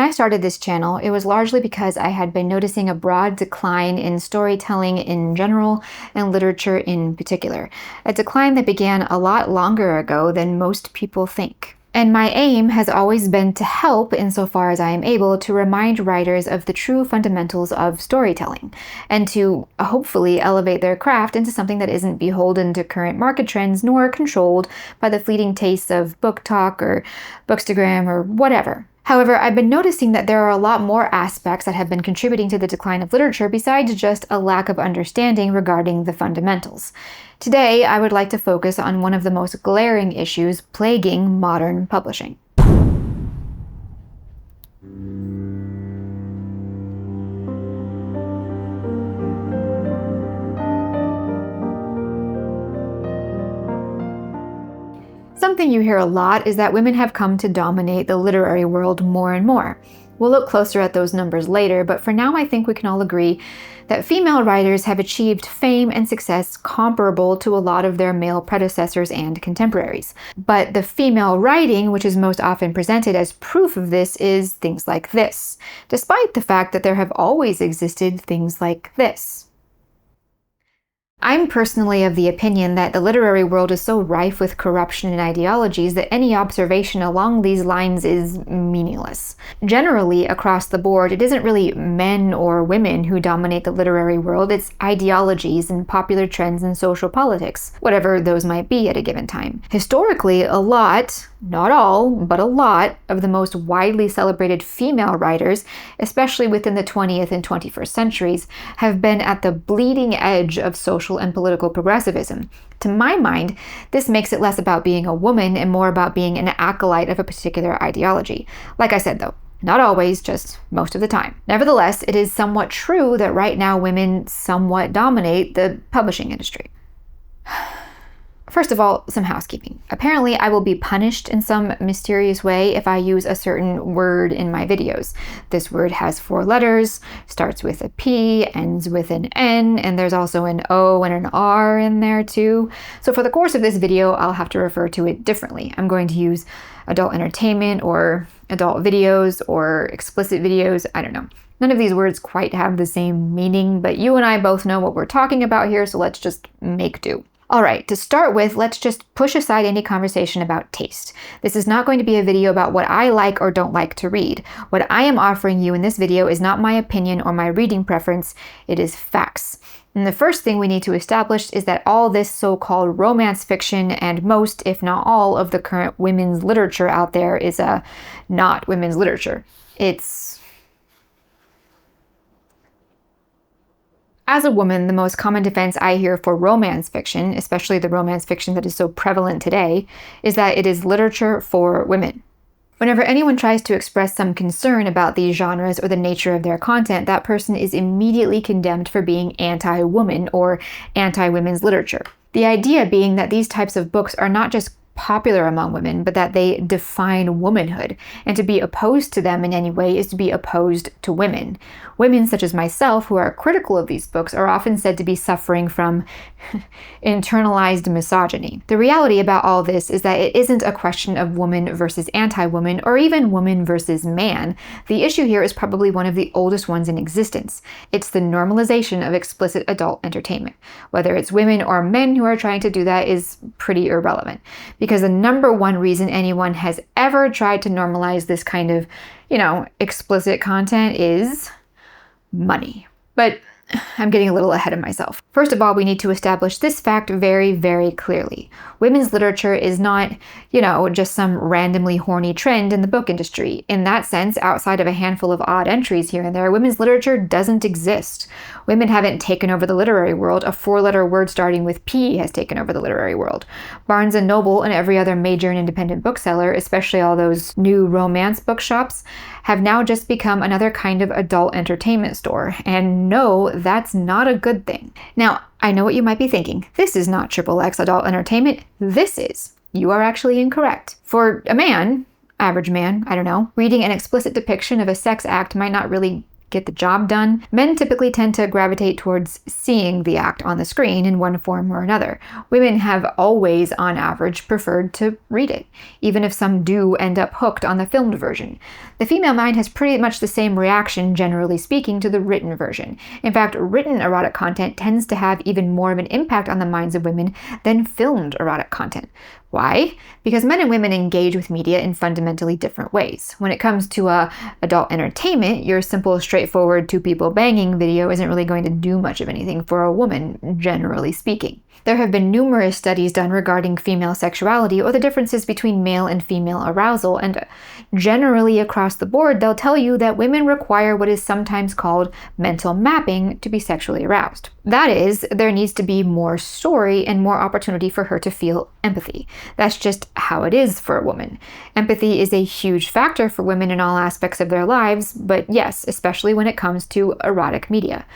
I started this channel, it was largely because I had been noticing a broad decline in storytelling in general and literature in particular, a decline that began a lot longer ago than most people think. And my aim has always been to help, insofar as I am able, to remind writers of the true fundamentals of storytelling, and to hopefully elevate their craft into something that isn't beholden to current market trends nor controlled by the fleeting tastes of book talk or bookstagram or whatever. However, I've been noticing that there are a lot more aspects that have been contributing to the decline of literature besides just a lack of understanding regarding the fundamentals. Today, I would like to focus on one of the most glaring issues plaguing modern publishing. Something you hear a lot is that women have come to dominate the literary world more and more. We'll look closer at those numbers later, but for now I think we can all agree that female writers have achieved fame and success comparable to a lot of their male predecessors and contemporaries. But the female writing, which is most often presented as proof of this, is things like this, despite the fact that there have always existed things like this. I'm personally of the opinion that the literary world is so rife with corruption and ideologies that any observation along these lines is meaningless. Generally, across the board, it isn't really men or women who dominate the literary world, it's ideologies and popular trends in social politics, whatever those might be at a given time. Historically, a lot, not all, but a lot, of the most widely celebrated female writers, especially within the 20th and 21st centuries, have been at the bleeding edge of social and political progressivism. To my mind, this makes it less about being a woman and more about being an acolyte of a particular ideology. Like I said though, not always, just most of the time. Nevertheless, it is somewhat true that right now women somewhat dominate the publishing industry. First of all, some housekeeping. Apparently, I will be punished in some mysterious way if I use a certain word in my videos. This word has 4 letters, starts with a P, ends with an N, and there's also an O and an R in there too. So for the course of this video, I'll have to refer to it differently. I'm going to use adult entertainment or adult videos or explicit videos, I don't know. None of these words quite have the same meaning, but you and I both know what we're talking about here, so let's just make do. Alright, to start with, let's just push aside any conversation about taste. This is not going to be a video about what I like or don't like to read. What I am offering you in this video is not my opinion or my reading preference, it is facts. And the first thing we need to establish is that all this so-called romance fiction and most, if not all, of the current women's literature out there is not women's literature. As a woman, the most common defense I hear for romance fiction, especially the romance fiction that is so prevalent today, is that it is literature for women. Whenever anyone tries to express some concern about these genres or the nature of their content, that person is immediately condemned for being anti-woman or anti-women's literature. The idea being that these types of books are not just popular among women, but that they define womanhood, and to be opposed to them in any way is to be opposed to women. Women such as myself who are critical of these books are often said to be suffering from internalized misogyny. The reality about all this is that it isn't a question of woman versus anti-woman or even woman versus man. The issue here is probably one of the oldest ones in existence. It's the normalization of explicit adult entertainment. Whether it's women or men who are trying to do that is pretty irrelevant, because the number one reason anyone has ever tried to normalize this kind of, explicit content is money. But I'm getting a little ahead of myself. First of all, we need to establish this fact very, very clearly. Women's literature is not, just some randomly horny trend in the book industry. In that sense, outside of a handful of odd entries here and there, women's literature doesn't exist. Women haven't taken over the literary world. A 4-letter word starting with P has taken over the literary world. Barnes & Noble and every other major and independent bookseller, especially all those new romance bookshops, have now just become another kind of adult entertainment store. And no, that's not a good thing. Now, I know what you might be thinking. This is not XXX adult entertainment. This is. You are actually incorrect. For a man, average man, I don't know, reading an explicit depiction of a sex act might not really get the job done, men typically tend to gravitate towards seeing the act on the screen in one form or another. Women have always, on average, preferred to read it, even if some do end up hooked on the filmed version. The female mind has pretty much the same reaction, generally speaking, to the written version. In fact, written erotic content tends to have even more of an impact on the minds of women than filmed erotic content. Why? Because men and women engage with media in fundamentally different ways. When it comes to adult entertainment, your simple, straightforward two people banging video isn't really going to do much of anything for a woman, generally speaking. There have been numerous studies done regarding female sexuality or the differences between male and female arousal, and generally across the board, they'll tell you that women require what is sometimes called mental mapping to be sexually aroused. That is, there needs to be more story and more opportunity for her to feel empathy. That's just how it is for a woman. Empathy is a huge factor for women in all aspects of their lives, but yes, especially when it comes to erotic media.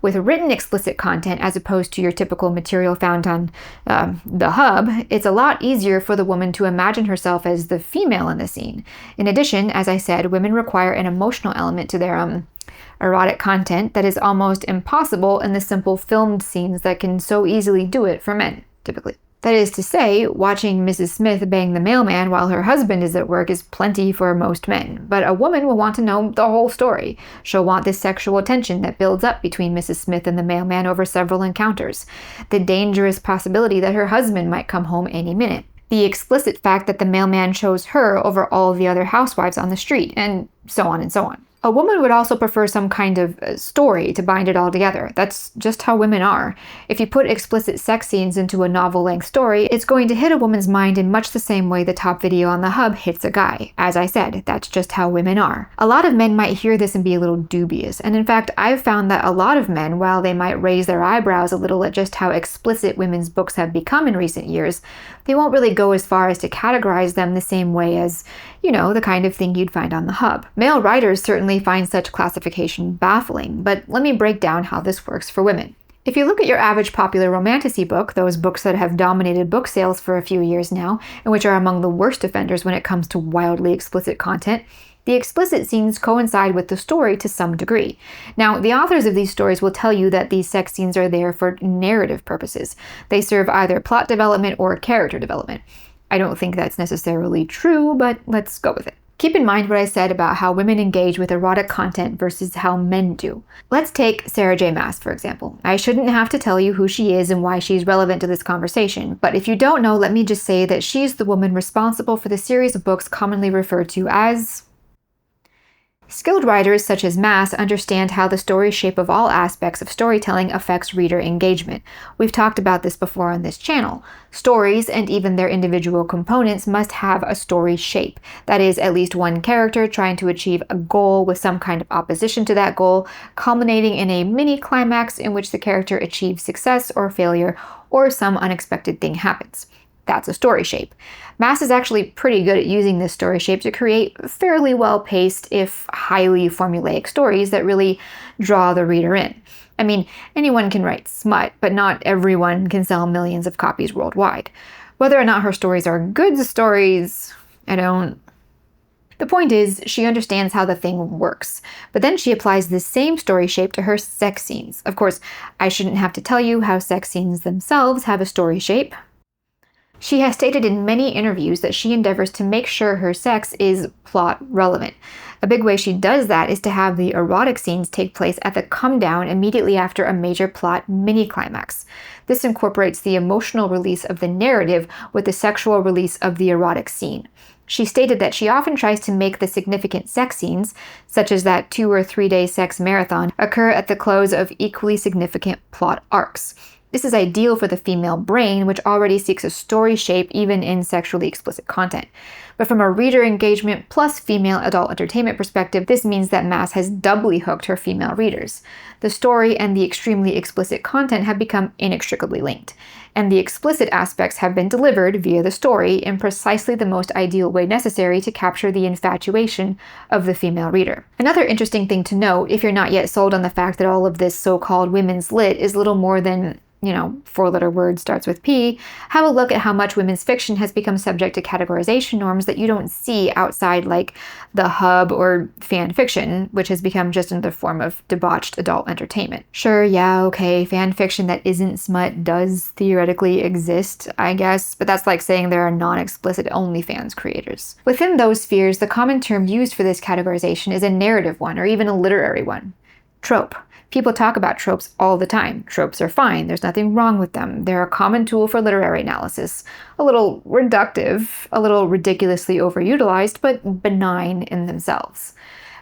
With written explicit content, as opposed to your typical material found on the hub, it's a lot easier for the woman to imagine herself as the female in the scene. In addition, as I said, women require an emotional element to their erotic content that is almost impossible in the simple filmed scenes that can so easily do it for men, typically. That is to say, watching Mrs. Smith bang the mailman while her husband is at work is plenty for most men, but a woman will want to know the whole story. She'll want this sexual tension that builds up between Mrs. Smith and the mailman over several encounters, the dangerous possibility that her husband might come home any minute, the explicit fact that the mailman chose her over all of the other housewives on the street, and so on and so on. A woman would also prefer some kind of story to bind it all together. That's just how women are. If you put explicit sex scenes into a novel-length story, it's going to hit a woman's mind in much the same way the top video on the hub hits a guy. As I said, that's just how women are. A lot of men might hear this and be a little dubious, and in fact, I've found that a lot of men, while they might raise their eyebrows a little at just how explicit women's books have become in recent years, they won't really go as far as to categorize them the same way as, the kind of thing you'd find on the hub. Male writers certainly find such classification baffling, but let me break down how this works for women. If you look at your average popular romantasy book, those books that have dominated book sales for a few years now, and which are among the worst offenders when it comes to wildly explicit content, the explicit scenes coincide with the story to some degree. Now, the authors of these stories will tell you that these sex scenes are there for narrative purposes. They serve either plot development or character development. I don't think that's necessarily true, but let's go with it. Keep in mind what I said about how women engage with erotic content versus how men do. Let's take Sarah J. Maas, for example. I shouldn't have to tell you who she is and why she's relevant to this conversation, but if you don't know, let me just say that she's the woman responsible for the series of books commonly referred to as... Skilled writers such as Maas understand how the story shape of all aspects of storytelling affects reader engagement. We've talked about this before on this channel. Stories, and even their individual components, must have a story shape. That is, at least one character trying to achieve a goal with some kind of opposition to that goal, culminating in a mini-climax in which the character achieves success or failure, or some unexpected thing happens. That's a story shape. Maas is actually pretty good at using this story shape to create fairly well-paced, if highly formulaic stories that really draw the reader in. I mean, anyone can write smut, but not everyone can sell millions of copies worldwide. Whether or not her stories are good stories, I don't... The point is, she understands how the thing works, but then she applies this same story shape to her sex scenes. Of course, I shouldn't have to tell you how sex scenes themselves have a story shape. She has stated in many interviews that she endeavors to make sure her sex is plot relevant. A big way she does that is to have the erotic scenes take place at the come down immediately after a major plot mini-climax. This incorporates the emotional release of the narrative with the sexual release of the erotic scene. She stated that she often tries to make the significant sex scenes, such as that 2 or 3 day sex marathon, occur at the close of equally significant plot arcs. This is ideal for the female brain, which already seeks a story shape even in sexually explicit content. But from a reader engagement plus female adult entertainment perspective, this means that Maas has doubly hooked her female readers. The story and the extremely explicit content have become inextricably linked, and the explicit aspects have been delivered via the story in precisely the most ideal way necessary to capture the infatuation of the female reader. Another interesting thing to note, if you're not yet sold on the fact that all of this so-called women's lit is little more than four-letter word starts with P, have a look at how much women's fiction has become subject to categorization norms that you don't see outside like the hub or fan fiction, which has become just another form of debauched adult entertainment. Sure, yeah, okay, fan fiction that isn't smut does theoretically exist, I guess, but that's like saying there are non-explicit OnlyFans creators. Within those spheres, the common term used for this categorization is a narrative one or even a literary one. Trope. People talk about tropes all the time. Tropes are fine. There's nothing wrong with them. They're a common tool for literary analysis. A little reductive, a little ridiculously overutilized, but benign in themselves.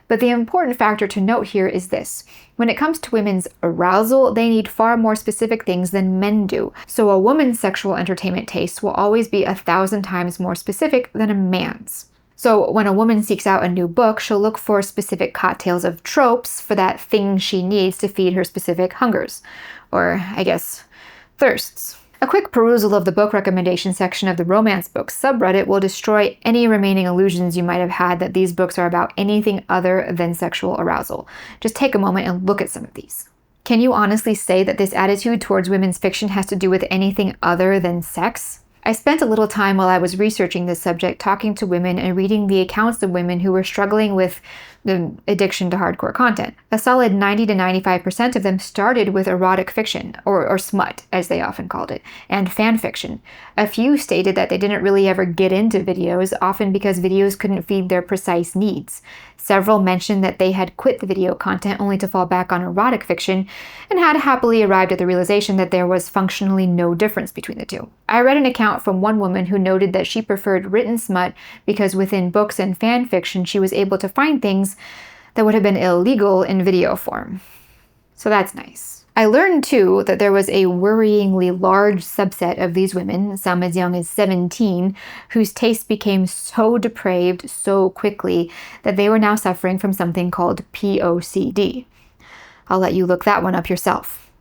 But the important factor to note here is this. When it comes to women's arousal, they need far more specific things than men do. So a woman's sexual entertainment taste will always be 1,000 times more specific than a man's. So when a woman seeks out a new book, she'll look for specific cocktails of tropes for that thing she needs to feed her specific hungers. Or, I guess, thirsts. A quick perusal of the book recommendation section of the romance books subreddit will destroy any remaining illusions you might have had that these books are about anything other than sexual arousal. Just take a moment and look at some of these. Can you honestly say that this attitude towards women's fiction has to do with anything other than sex? I spent a little time while I was researching this subject talking to women and reading the accounts of women who were struggling with the addiction to hardcore content. A solid 90 to 95% of them started with erotic fiction, or smut, as they often called it, and fan fiction. A few stated that they didn't really ever get into videos, often because videos couldn't feed their precise needs. Several mentioned that they had quit the video content only to fall back on erotic fiction, and had happily arrived at the realization that there was functionally no difference between the two. I read an account from one woman who noted that she preferred written smut because within books and fan fiction she was able to find things that would have been illegal in video form. So that's nice. I learned too that there was a worryingly large subset of these women, some as young as 17, whose tastes became so depraved so quickly that they were now suffering from something called POCD. I'll let you look that one up yourself.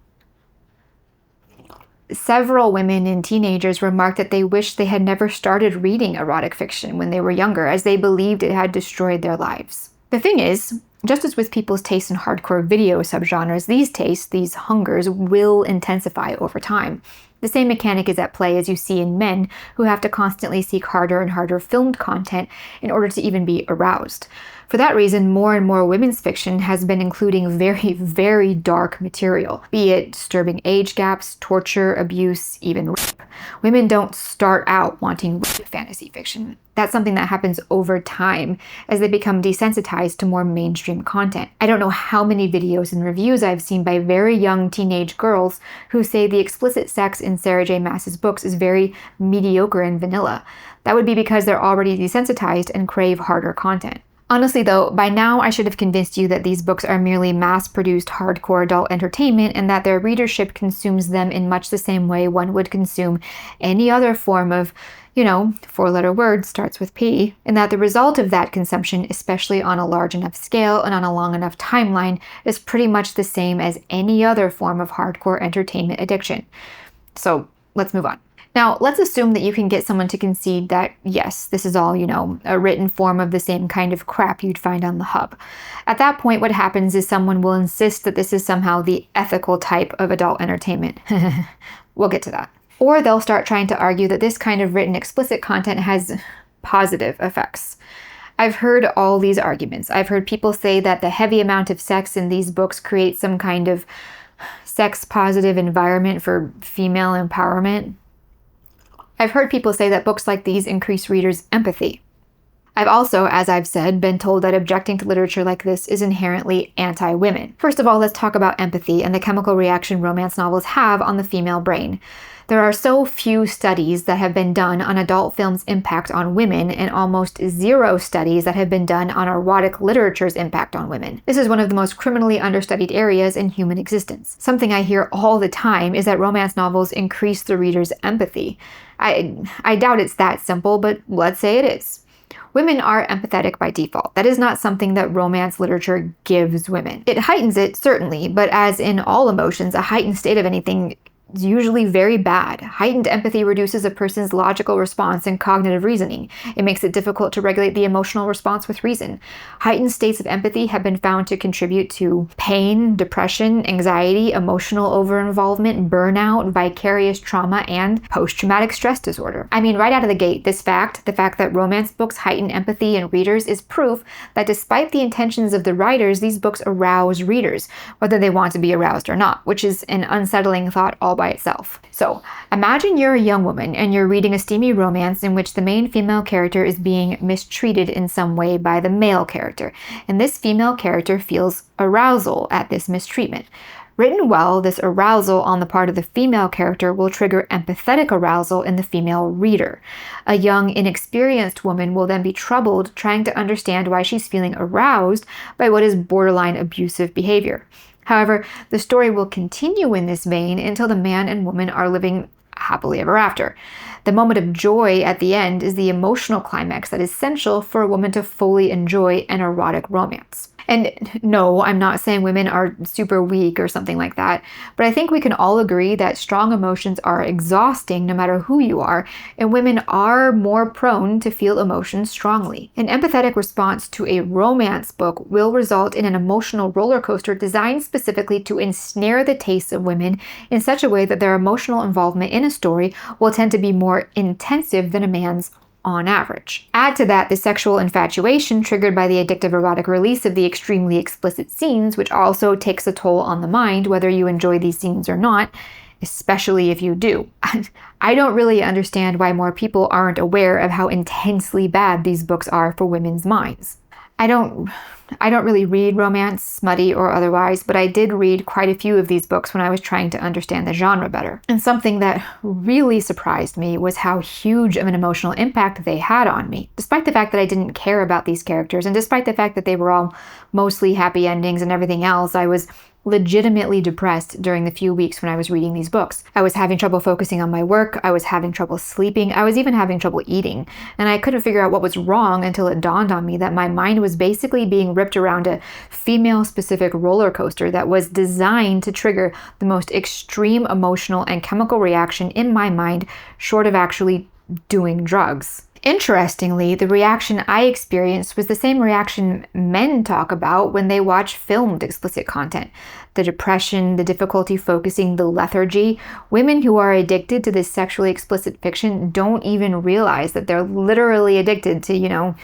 Several women and teenagers remarked that they wished they had never started reading erotic fiction when they were younger, as they believed it had destroyed their lives. The thing is, just as with people's tastes in hardcore video subgenres, these tastes, these hungers, will intensify over time. The same mechanic is at play as you see in men who have to constantly seek harder and harder filmed content in order to even be aroused. For that reason, more and more women's fiction has been including very, very dark material, be it disturbing age gaps, torture, abuse, even rape. Women don't start out wanting rape fantasy fiction. That's something that happens over time as they become desensitized to more mainstream content. I don't know how many videos and reviews I've seen by very young teenage girls who say the explicit sex in Sarah J. Maas's books is very mediocre and vanilla. That would be because they're already desensitized and crave harder content. Honestly though, by now I should have convinced you that these books are merely mass-produced hardcore adult entertainment and that their readership consumes them in much the same way one would consume any other form of, four-letter word starts with P, and that the result of that consumption, especially on a large enough scale and on a long enough timeline, is pretty much the same as any other form of hardcore entertainment addiction. So let's move on. Now, let's assume that you can get someone to concede that, yes, this is all, a written form of the same kind of crap you'd find on the hub. At that point, what happens is someone will insist that this is somehow the ethical type of adult entertainment. We'll get to that. Or they'll start trying to argue that this kind of written explicit content has positive effects. I've heard all these arguments. I've heard people say that the heavy amount of sex in these books creates some kind of sex-positive environment for female empowerment. I've heard people say that books like these increase readers' empathy. I've also, as I've said, been told that objecting to literature like this is inherently anti-women. First of all, let's talk about empathy and the chemical reaction romance novels have on the female brain. There are so few studies that have been done on adult films' impact on women, and almost zero studies that have been done on erotic literature's impact on women. This is one of the most criminally understudied areas in human existence. Something I hear all the time is that romance novels increase the reader's empathy. I doubt it's that simple, but let's say it is. Women are empathetic by default. That is not something that romance literature gives women. It heightens it, certainly, but as in all emotions, a heightened state of anything is usually very bad. Heightened empathy reduces a person's logical response and cognitive reasoning. It makes it difficult to regulate the emotional response with reason. Heightened states of empathy have been found to contribute to pain, depression, anxiety, emotional overinvolvement, burnout, vicarious trauma, and post-traumatic stress disorder. I mean, right out of the gate, the fact that romance books heighten empathy in readers is proof that despite the intentions of the writers, these books arouse readers, whether they want to be aroused or not, which is an unsettling thought all by itself. So, imagine you're a young woman and you're reading a steamy romance in which the main female character is being mistreated in some way by the male character, and this female character feels arousal at this mistreatment. Written well, this arousal on the part of the female character will trigger empathetic arousal in the female reader. A young, inexperienced woman will then be troubled trying to understand why she's feeling aroused by what is borderline abusive behavior. However, the story will continue in this vein until the man and woman are living happily ever after. The moment of joy at the end is the emotional climax that is essential for a woman to fully enjoy an erotic romance. And no, I'm not saying women are super weak or something like that, but I think we can all agree that strong emotions are exhausting no matter who you are, and women are more prone to feel emotions strongly. An empathetic response to a romance book will result in an emotional roller coaster designed specifically to ensnare the tastes of women in such a way that their emotional involvement in a story will tend to be more intensive than a man's on average. Add to that the sexual infatuation triggered by the addictive erotic release of the extremely explicit scenes, which also takes a toll on the mind whether you enjoy these scenes or not, especially if you do. I don't really understand why more people aren't aware of how intensely bad these books are for women's minds. I don't really read romance, smutty or otherwise, but I did read quite a few of these books when I was trying to understand the genre better. And something that really surprised me was how huge of an emotional impact they had on me. Despite the fact that I didn't care about these characters, and despite the fact that they were all mostly happy endings and everything else, I was legitimately depressed during the few weeks when I was reading these books. I was having trouble focusing on my work, I was having trouble sleeping, I was even having trouble eating, and I couldn't figure out what was wrong until it dawned on me that my mind was basically being ripped around a female-specific roller coaster that was designed to trigger the most extreme emotional and chemical reaction in my mind, short of actually doing drugs. Interestingly, the reaction I experienced was the same reaction men talk about when they watch filmed explicit content. The depression, the difficulty focusing, the lethargy. Women who are addicted to this sexually explicit fiction don't even realize that they're literally addicted to,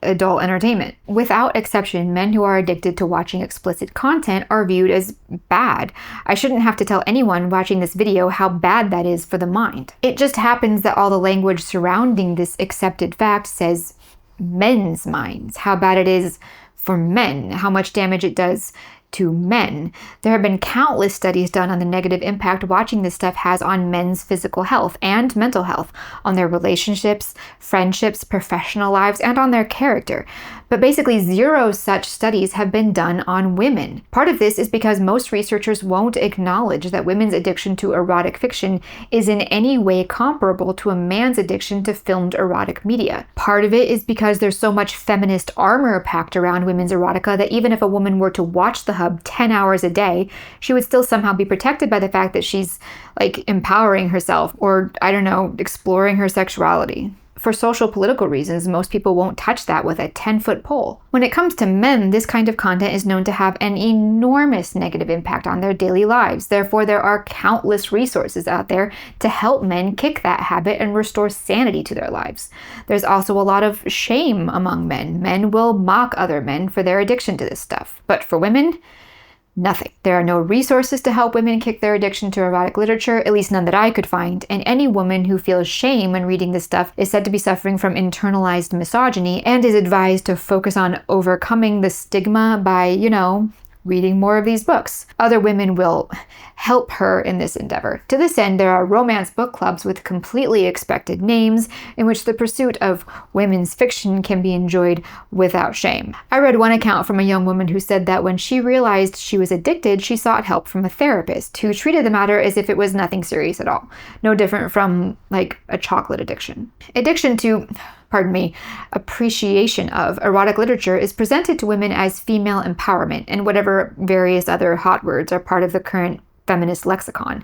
adult entertainment. Without exception, men who are addicted to watching explicit content are viewed as bad. I shouldn't have to tell anyone watching this video how bad that is for the mind. It just happens that all the language surrounding this accepted fact says men's minds, how bad it is for men, how much damage it does to men. There have been countless studies done on the negative impact watching this stuff has on men's physical health and mental health, on their relationships, friendships, professional lives, and on their character. But basically 0 such studies have been done on women. Part of this is because most researchers won't acknowledge that women's addiction to erotic fiction is in any way comparable to a man's addiction to filmed erotic media. Part of it is because there's so much feminist armor packed around women's erotica that even if a woman were to watch the hub 10 hours a day, she would still somehow be protected by the fact that she's empowering herself or, exploring her sexuality. For social political reasons, most people won't touch that with a 10-foot pole. When it comes to men, this kind of content is known to have an enormous negative impact on their daily lives. Therefore, there are countless resources out there to help men kick that habit and restore sanity to their lives. There's also a lot of shame among men. Men will mock other men for their addiction to this stuff. But for women, nothing. There are no resources to help women kick their addiction to erotic literature, at least none that I could find, and any woman who feels shame when reading this stuff is said to be suffering from internalized misogyny and is advised to focus on overcoming the stigma by, reading more of these books. Other women will help her in this endeavor. To this end, there are romance book clubs with completely expected names in which the pursuit of women's fiction can be enjoyed without shame. I read one account from a young woman who said that when she realized she was addicted, she sought help from a therapist who treated the matter as if it was nothing serious at all. No different from a chocolate addiction. Appreciation of erotic literature is presented to women as female empowerment, and whatever various other hot words are part of the current feminist lexicon.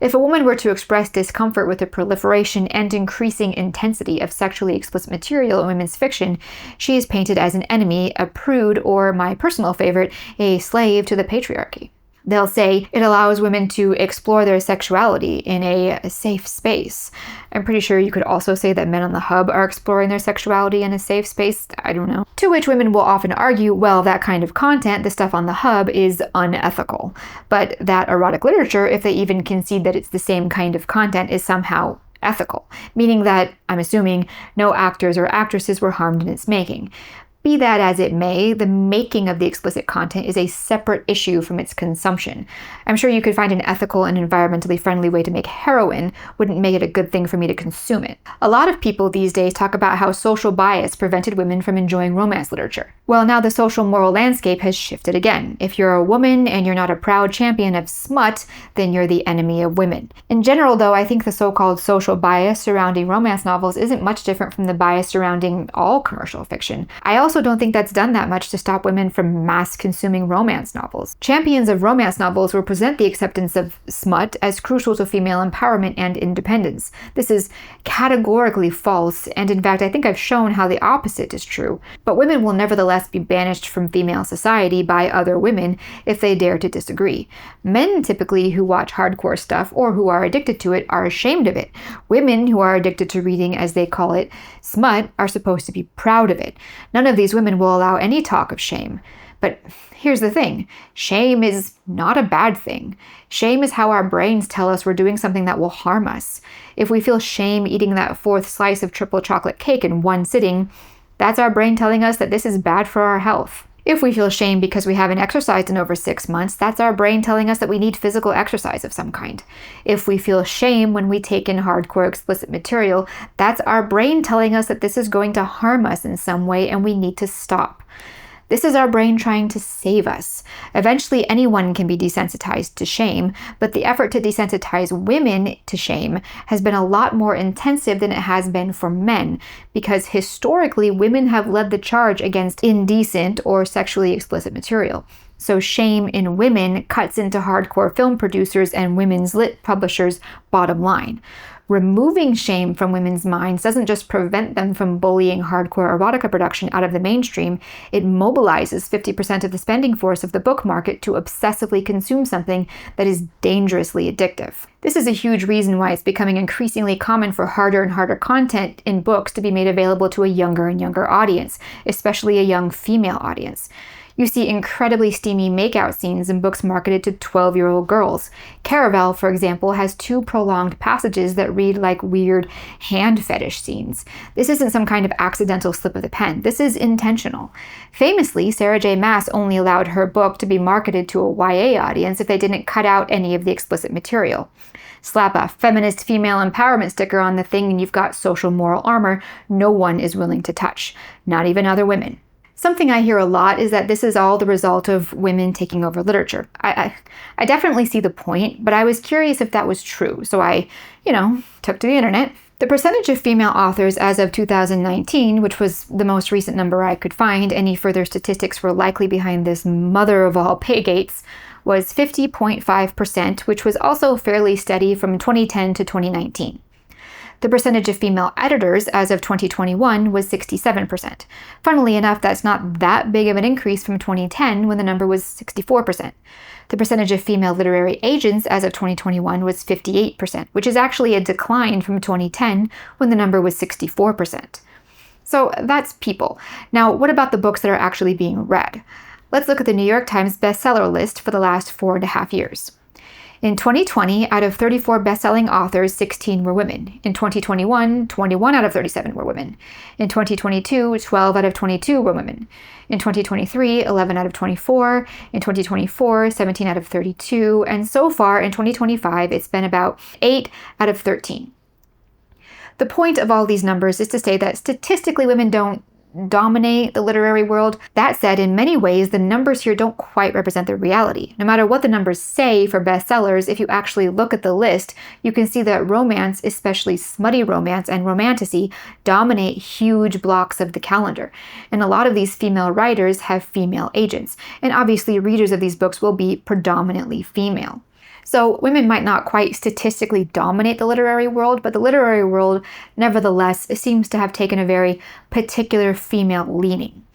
If a woman were to express discomfort with the proliferation and increasing intensity of sexually explicit material in women's fiction, she is painted as an enemy, a prude, or, my personal favorite, a slave to the patriarchy. They'll say it allows women to explore their sexuality in a safe space. I'm pretty sure you could also say that men on the hub are exploring their sexuality in a safe space. I don't know. To which women will often argue, well, that kind of content, the stuff on the hub, is unethical. But that erotic literature, if they even concede that it's the same kind of content, is somehow ethical, meaning that, I'm assuming, no actors or actresses were harmed in its making. Be that as it may, the making of the explicit content is a separate issue from its consumption. I'm sure you could find an ethical and environmentally friendly way to make heroin, wouldn't make it a good thing for me to consume it. A lot of people these days talk about how social bias prevented women from enjoying romance literature. Well, now the social moral landscape has shifted again. If you're a woman and you're not a proud champion of smut, then you're the enemy of women. In general, though, I think the so-called social bias surrounding romance novels isn't much different from the bias surrounding all commercial fiction. I also don't think that's done that much to stop women from mass-consuming romance novels. Champions of romance novels will present the acceptance of smut as crucial to female empowerment and independence. This is categorically false, and in fact, I think I've shown how the opposite is true. But women will nevertheless be banished from female society by other women if they dare to disagree. Men, typically, who watch hardcore stuff or who are addicted to it are ashamed of it. Women who are addicted to reading, as they call it, smut, are supposed to be proud of it. None of these women will allow any talk of shame. But here's the thing. Shame is not a bad thing. Shame is how our brains tell us we're doing something that will harm us. If we feel shame eating that fourth slice of triple chocolate cake in one sitting, that's our brain telling us that this is bad for our health. If we feel shame because we haven't exercised in over 6 months, that's our brain telling us that we need physical exercise of some kind. If we feel shame when we take in hardcore explicit material, that's our brain telling us that this is going to harm us in some way and we need to stop. This is our brain trying to save us. Eventually, anyone can be desensitized to shame, but the effort to desensitize women to shame has been a lot more intensive than it has been for men, because historically, women have led the charge against indecent or sexually explicit material. So shame in women cuts into hardcore film producers and women's lit publishers' bottom line. Removing shame from women's minds doesn't just prevent them from bullying hardcore erotica production out of the mainstream, it mobilizes 50% of the spending force of the book market to obsessively consume something that is dangerously addictive. This is a huge reason why it's becoming increasingly common for harder and harder content in books to be made available to a younger and younger audience, especially a young female audience. You see incredibly steamy makeout scenes in books marketed to 12-year-old girls. Caraval, for example, has 2 prolonged passages that read like weird hand fetish scenes. This isn't some kind of accidental slip of the pen. This is intentional. Famously, Sarah J. Maas only allowed her book to be marketed to a YA audience if they didn't cut out any of the explicit material. Slap a feminist female empowerment sticker on the thing and you've got social moral armor no one is willing to touch, not even other women. Something I hear a lot is that this is all the result of women taking over literature. I definitely see the point, but I was curious if that was true, so I, took to the internet. The percentage of female authors as of 2019, which was the most recent number I could find, any further statistics were likely behind this mother of all paygates, was 50.5%, which was also fairly steady from 2010 to 2019. The percentage of female editors as of 2021 was 67%. Funnily enough, that's not that big of an increase from 2010 when the number was 64%. The percentage of female literary agents as of 2021 was 58%, which is actually a decline from 2010 when the number was 64%. So that's people. Now, what about the books that are actually being read? Let's look at the New York Times bestseller list for the last 4.5 years. In 2020, out of 34 best-selling authors, 16 were women. In 2021, 21 out of 37 were women. In 2022, 12 out of 22 were women. In 2023, 11 out of 24. In 2024, 17 out of 32. And so far, in 2025, it's been about 8 out of 13. The point of all these numbers is to say that statistically women don't dominate the literary world. That said, in many ways, the numbers here don't quite represent the reality. No matter what the numbers say for bestsellers, if you actually look at the list, you can see that romance, especially smutty romance and romantasy, dominate huge blocks of the calendar. And a lot of these female writers have female agents. And obviously, readers of these books will be predominantly female. So women might not quite statistically dominate the literary world, but the literary world nevertheless seems to have taken a very particular female leaning.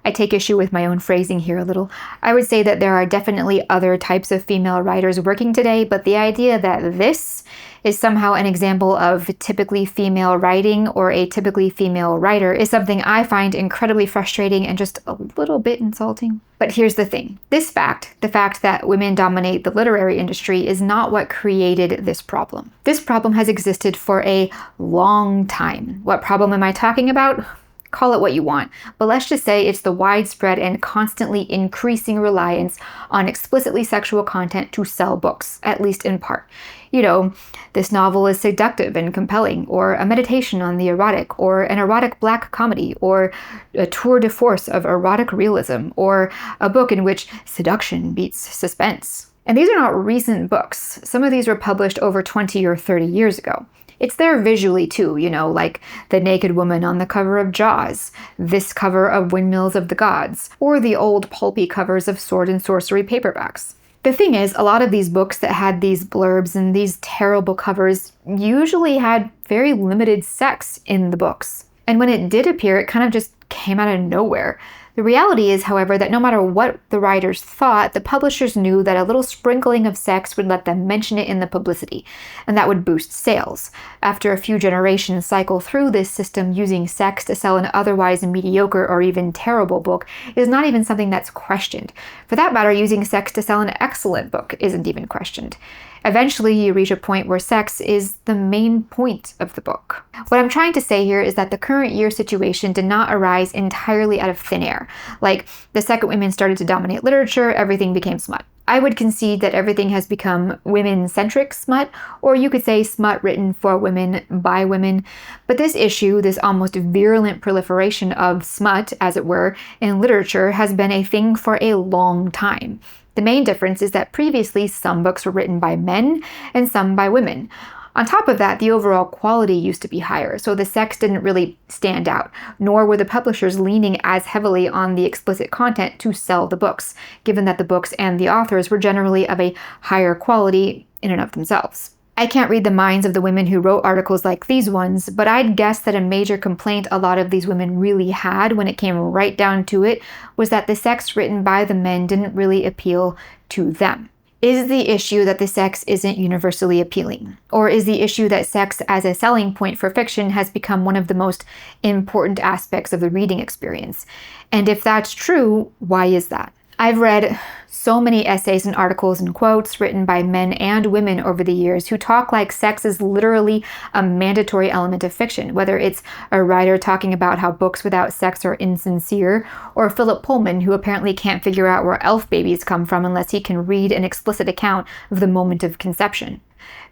I take issue with my own phrasing here a little. I would say that there are definitely other types of female writers working today, but the idea that this is somehow an example of typically female writing or a typically female writer is something I find incredibly frustrating and just a little bit insulting. But here's the thing. This fact, the fact that women dominate the literary industry, is not what created this problem. This problem has existed for a long time. What problem am I talking about? Call it what you want, but let's just say it's the widespread and constantly increasing reliance on explicitly sexual content to sell books, at least in part. You know, this novel is seductive and compelling, or a meditation on the erotic, or an erotic black comedy, or a tour de force of erotic realism, or a book in which seduction beats suspense. And these are not recent books. Some of these were published over 20 or 30 years ago. It's there visually too, like the naked woman on the cover of Jaws, this cover of Windmills of the Gods, or the old pulpy covers of sword and sorcery paperbacks. The thing is, a lot of these books that had these blurbs and these terrible covers usually had very limited sex in the books. And when it did appear, it kind of just came out of nowhere. The reality is, however, that no matter what the writers thought, the publishers knew that a little sprinkling of sex would let them mention it in the publicity, and that would boost sales. After a few generations cycle through this system, using sex to sell an otherwise mediocre or even terrible book is not even something that's questioned. For that matter, using sex to sell an excellent book isn't even questioned. Eventually, you reach a point where sex is the main point of the book. What I'm trying to say here is that the current year situation did not arise entirely out of thin air. Like, the second women started to dominate literature, everything became smut. I would concede that everything has become women-centric smut, or you could say smut written for women by women. But this issue, this almost virulent proliferation of smut, as it were, in literature has been a thing for a long time. The main difference is that previously some books were written by men and some by women. On top of that, the overall quality used to be higher, so the sex didn't really stand out, nor were the publishers leaning as heavily on the explicit content to sell the books, given that the books and the authors were generally of a higher quality in and of themselves. I can't read the minds of the women who wrote articles like these ones, but I'd guess that a major complaint a lot of these women really had when it came right down to it was that the sex written by the men didn't really appeal to them. Is the issue that the sex isn't universally appealing? Or is the issue that sex as a selling point for fiction has become one of the most important aspects of the reading experience? And if that's true, why is that? I've read so many essays and articles and quotes written by men and women over the years who talk like sex is literally a mandatory element of fiction, whether it's a writer talking about how books without sex are insincere, or Philip Pullman, who apparently can't figure out where elf babies come from unless he can read an explicit account of the moment of conception.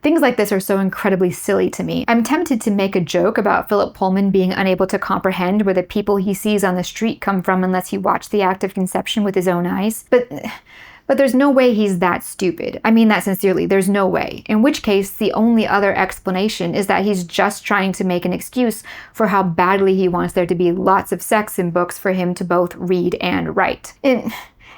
Things like this are so incredibly silly to me. I'm tempted to make a joke about Philip Pullman being unable to comprehend where the people he sees on the street come from unless he watched the act of conception with his own eyes. But there's no way he's that stupid. I mean that sincerely, there's no way. In which case, the only other explanation is that he's just trying to make an excuse for how badly he wants there to be lots of sex in books for him to both read and write.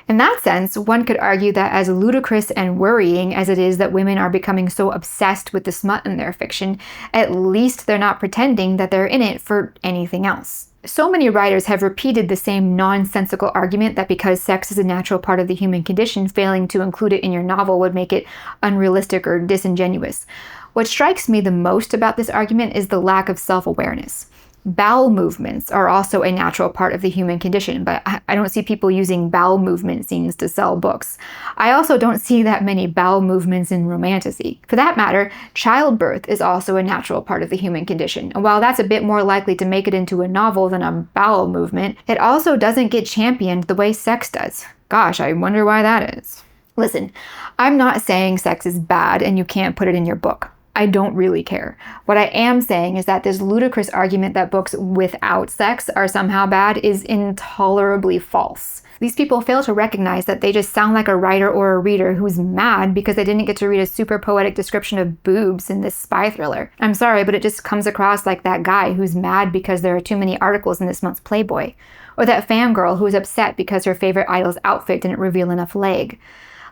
In that sense, one could argue that as ludicrous and worrying as it is that women are becoming so obsessed with the smut in their fiction, at least they're not pretending that they're in it for anything else. So many writers have repeated the same nonsensical argument that because sex is a natural part of the human condition, failing to include it in your novel would make it unrealistic or disingenuous. What strikes me the most about this argument is the lack of self-awareness. Bowel movements are also a natural part of the human condition, but I don't see people using bowel movement scenes to sell books. I also don't see that many bowel movements in Romantasy. For that matter, childbirth is also a natural part of the human condition, and while that's a bit more likely to make it into a novel than a bowel movement, it also doesn't get championed the way sex does. Gosh, I wonder why that is. Listen, I'm not saying sex is bad and you can't put it in your book. I don't really care. What I am saying is that this ludicrous argument that books without sex are somehow bad is intolerably false. These people fail to recognize that they just sound like a writer or a reader who's mad because they didn't get to read a super poetic description of boobs in this spy thriller. I'm sorry, but it just comes across like that guy who's mad because there are too many articles in this month's Playboy. Or that fangirl who's upset because her favorite idol's outfit didn't reveal enough leg.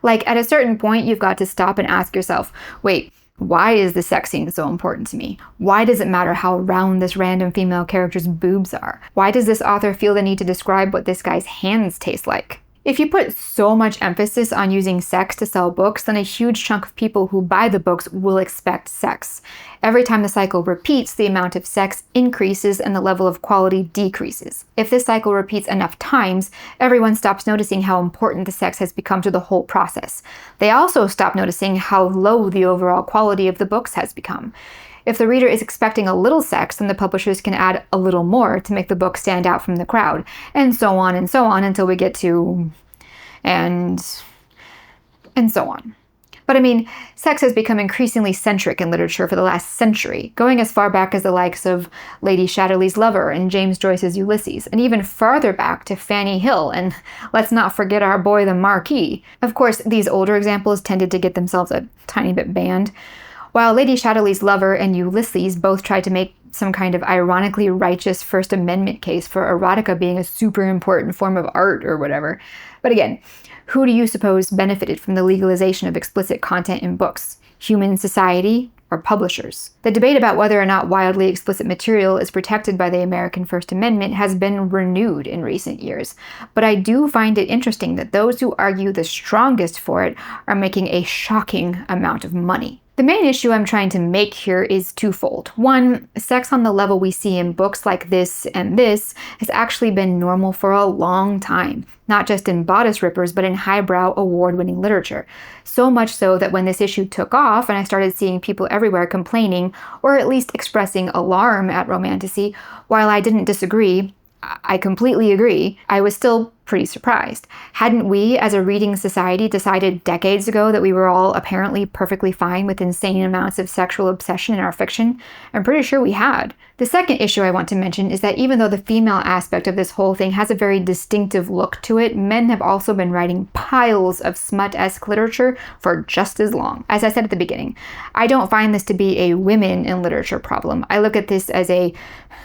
Like, at a certain point, you've got to stop and ask yourself, wait, why is the sex scene so important to me? Why does it matter how round this random female character's boobs are? Why does this author feel the need to describe what this guy's hands taste like? If you put so much emphasis on using sex to sell books, then a huge chunk of people who buy the books will expect sex. Every time the cycle repeats, the amount of sex increases and the level of quality decreases. If this cycle repeats enough times, everyone stops noticing how important the sex has become to the whole process. They also stop noticing how low the overall quality of the books has become. If the reader is expecting a little sex, then the publishers can add a little more to make the book stand out from the crowd, and so on until we get to... and so on. But I mean, sex has become increasingly centric in literature for the last century, going as far back as the likes of Lady Chatterley's Lover and James Joyce's Ulysses, and even farther back to Fanny Hill, and let's not forget our boy the Marquis. Of course, these older examples tended to get themselves a tiny bit banned. While Lady Chatterley's Lover and Ulysses both tried to make some kind of ironically righteous First Amendment case for erotica being a super important form of art or whatever. But again, who do you suppose benefited from the legalization of explicit content in books? Human society or publishers? The debate about whether or not wildly explicit material is protected by the American First Amendment has been renewed in recent years, but I do find it interesting that those who argue the strongest for it are making a shocking amount of money. The main issue I'm trying to make here is twofold. One, sex on the level we see in books like this and this has actually been normal for a long time, not just in bodice rippers, but in highbrow award-winning literature. So much so that when this issue took off and I started seeing people everywhere complaining, or at least expressing alarm at Romantasy, while I didn't disagree, I completely agree, I was still pretty surprised. Hadn't we, as a reading society, decided decades ago that we were all apparently perfectly fine with insane amounts of sexual obsession in our fiction? I'm pretty sure we had. The second issue I want to mention is that even though the female aspect of this whole thing has a very distinctive look to it, men have also been writing piles of smut-esque literature for just as long. As I said at the beginning, I don't find this to be a women in literature problem. I look at this as a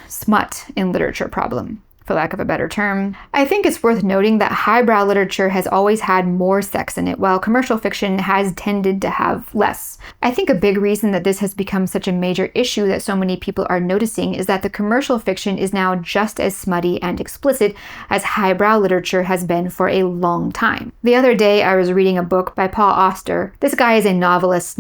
smut in literature problem, for lack of a better term. I think it's worth noting that highbrow literature has always had more sex in it, while commercial fiction has tended to have less. I think a big reason that this has become such a major issue that so many people are noticing is that the commercial fiction is now just as smutty and explicit as highbrow literature has been for a long time. The other day, I was reading a book by Paul Auster. This guy is a novelist,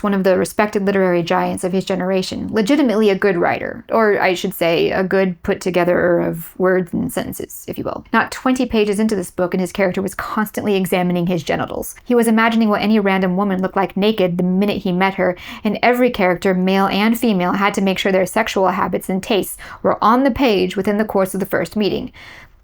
one of the respected literary giants of his generation, legitimately a good writer, or I should say, a good put-together of words and sentences, if you will. Not 20 pages into this book and his character was constantly examining his genitals. He was imagining what any random woman looked like naked the minute he met her, and every character, male and female, had to make sure their sexual habits and tastes were on the page within the course of the first meeting.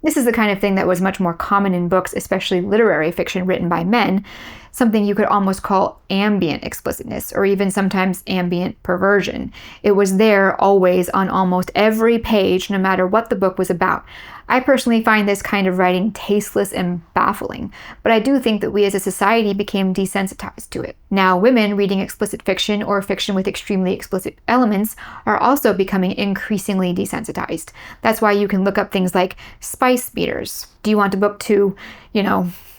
This is the kind of thing that was much more common in books, especially literary fiction written by men, something you could almost call ambient explicitness, or even sometimes ambient perversion. It was there always on almost every page, no matter what the book was about. I personally find this kind of writing tasteless and baffling, but I do think that we as a society became desensitized to it. Now, women reading explicit fiction or fiction with extremely explicit elements are also becoming increasingly desensitized. That's why you can look up things like spice meters. Do you want a book to,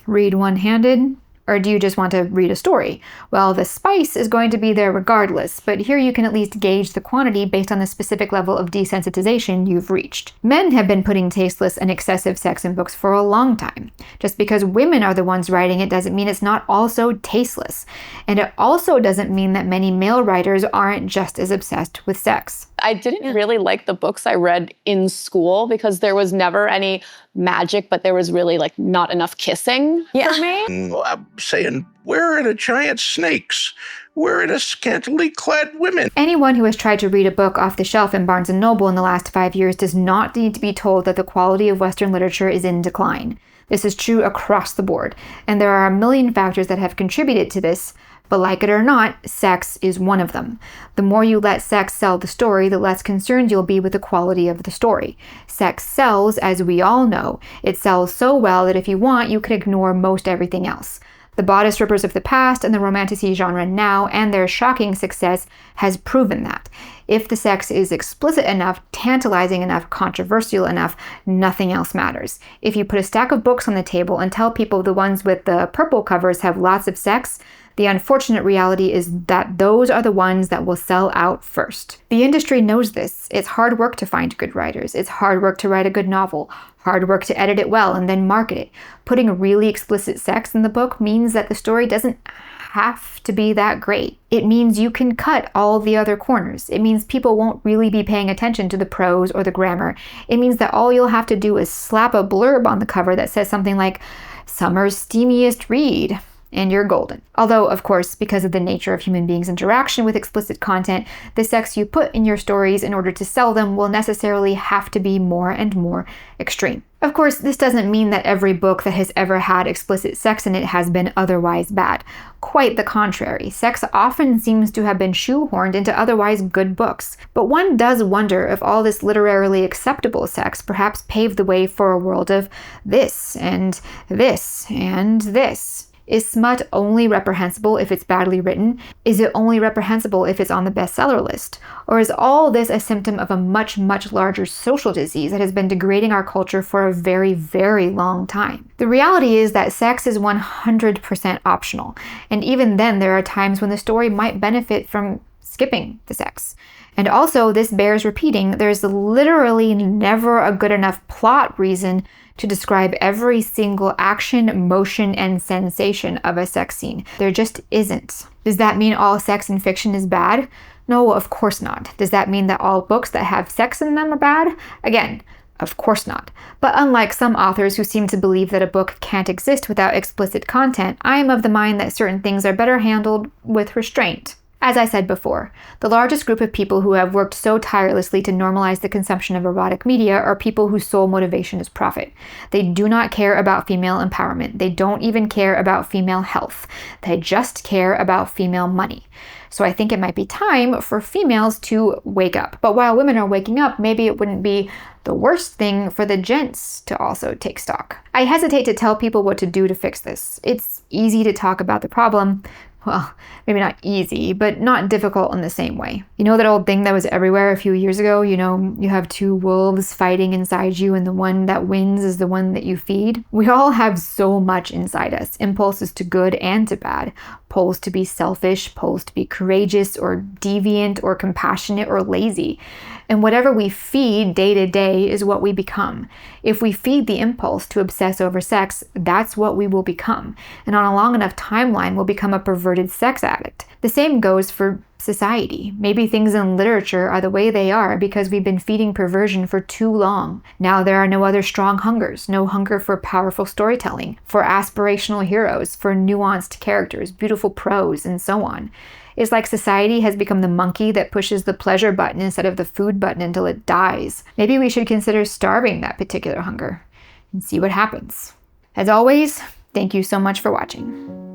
read one-handed? Or do you just want to read a story? Well, the spice is going to be there regardless, but here you can at least gauge the quantity based on the specific level of desensitization you've reached. Men have been putting tasteless and excessive sex in books for a long time. Just because women are the ones writing it doesn't mean it's not also tasteless. And it also doesn't mean that many male writers aren't just as obsessed with sex. I didn't really like the books I read in school because there was never any magic, but there was really not enough kissing for me. I'm saying, where are the giant snakes? Where are the scantily clad women? Anyone who has tried to read a book off the shelf in Barnes & Noble in the last 5 years does not need to be told that the quality of Western literature is in decline. This is true across the board, and there are a million factors that have contributed to this, but like it or not, sex is one of them. The more you let sex sell the story, the less concerned you'll be with the quality of the story. Sex sells, as we all know. It sells so well that if you want, you can ignore most everything else. The bodice rippers of the past and the romantasy genre now, and their shocking success, has proven that. If the sex is explicit enough, tantalizing enough, controversial enough, nothing else matters. If you put a stack of books on the table and tell people the ones with the purple covers have lots of sex, the unfortunate reality is that those are the ones that will sell out first. The industry knows this. It's hard work to find good writers. It's hard work to write a good novel. Hard work to edit it well and then market it. Putting really explicit sex in the book means that the story doesn't have to be that great. It means you can cut all the other corners. It means people won't really be paying attention to the prose or the grammar. It means that all you'll have to do is slap a blurb on the cover that says something like, "Summer's steamiest read," and you're golden. Although, of course, because of the nature of human beings' interaction with explicit content, the sex you put in your stories in order to sell them will necessarily have to be more and more extreme. Of course, this doesn't mean that every book that has ever had explicit sex in it has been otherwise bad. Quite the contrary. Sex often seems to have been shoehorned into otherwise good books. But one does wonder if all this literarily acceptable sex perhaps paved the way for a world of this and this and this. Is smut only reprehensible if it's badly written? Is it only reprehensible if it's on the bestseller list? Or is all this a symptom of a much, much larger social disease that has been degrading our culture for a very, very long time? The reality is that sex is 100% optional. And even then, there are times when the story might benefit from skipping the sex. And also, this bears repeating, there's literally never a good enough plot reason to describe every single action, motion, and sensation of a sex scene. There just isn't. Does that mean all sex in fiction is bad? No, of course not. Does that mean that all books that have sex in them are bad? Again, of course not. But unlike some authors who seem to believe that a book can't exist without explicit content, I am of the mind that certain things are better handled with restraint. As I said before, the largest group of people who have worked so tirelessly to normalize the consumption of erotic media are people whose sole motivation is profit. They do not care about female empowerment. They don't even care about female health. They just care about female money. So I think it might be time for females to wake up. But while women are waking up, maybe it wouldn't be the worst thing for the gents to also take stock. I hesitate to tell people what to do to fix this. It's easy to talk about the problem. Well, maybe not easy, but not difficult in the same way. You know that old thing that was everywhere a few years ago? You know, you have two wolves fighting inside you and the one that wins is the one that you feed. We all have so much inside us, impulses to good and to bad, pulls to be selfish, pulls to be courageous or deviant or compassionate or lazy. And whatever we feed day to day is what we become. If we feed the impulse to obsess over sex, that's what we will become. And on a long enough timeline, we'll become a perverted sex addict. The same goes for society. Maybe things in literature are the way they are because we've been feeding perversion for too long. Now there are no other strong hungers, no hunger for powerful storytelling, for aspirational heroes, for nuanced characters, beautiful prose, and so on. It's like society has become the monkey that pushes the pleasure button instead of the food button until it dies. Maybe we should consider starving that particular hunger and see what happens. As always, thank you so much for watching.